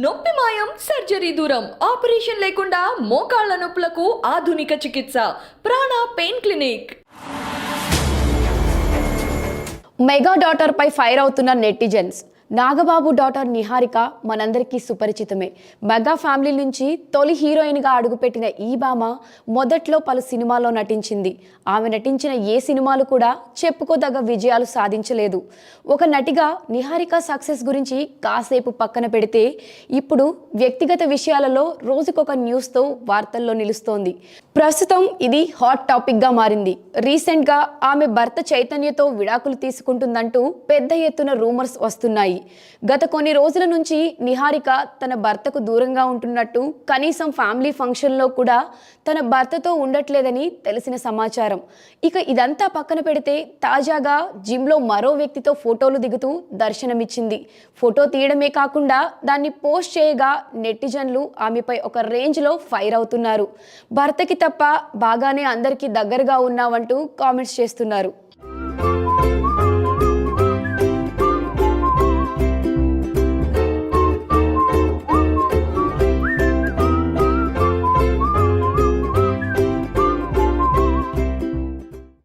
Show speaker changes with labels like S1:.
S1: నొప్పి మాయం సర్జరీ దూరం ఆపరేషన్ లేకుండా మోకాళ్ల నొప్పులకు ఆధునిక చికిత్స ప్రాణ పెయిన్ క్లినిక్.
S2: మెగా డాటర్ పై ఫైర్ అవుతున్న నెటిజన్స్. నాగబాబు డాటర్ నిహారిక మనందరికీ సుపరిచితమే. మెగా ఫ్యామిలీ నుంచి తొలి హీరోయిన్గా అడుగుపెట్టిన ఈ భామ మొదట్లో పలు సినిమాల్లో నటించింది. ఆమె నటించిన ఏ సినిమాలు కూడా చెప్పుకోదగ్గ విజయాలు సాధించలేదు. ఒక నటిగా నిహారిక సక్సెస్ గురించి కాసేపు పక్కన పెడితే ఇప్పుడు వ్యక్తిగత విషయాలలో రోజుకొక న్యూస్తో వార్తల్లో నిలుస్తోంది. ప్రస్తుతం ఇది హాట్ టాపిక్గా మారింది. రీసెంట్గా ఆమె భర్త చైతన్యతో విడాకులు తీసుకుంటుందంటూ పెద్ద ఎత్తున రూమర్స్ వస్తున్నాయి. గత కొన్ని రోజుల నుంచి నిహారిక తన భర్తకు దూరంగా ఉంటున్నట్టు, కనీసం ఫ్యామిలీ ఫంక్షన్లో కూడా తన భర్తతో ఉండట్లేదని తెలిసిన సమాచారం. ఇక ఇదంతా పక్కన పెడితే తాజాగా జిమ్లో మరో వ్యక్తితో ఫోటోలు దిగుతూ దర్శనమిచ్చింది. ఫోటో తీయడమే కాకుండా దాన్ని పోస్ట్ చేయగా నెటిజన్లు ఆమెపై ఒక రేంజ్లో ఫైర్ అవుతున్నారు. భర్తకి తప్ప బాగానే అందరికీ దగ్గరగా ఉన్నావంటూ కామెంట్స్ చేస్తున్నారు.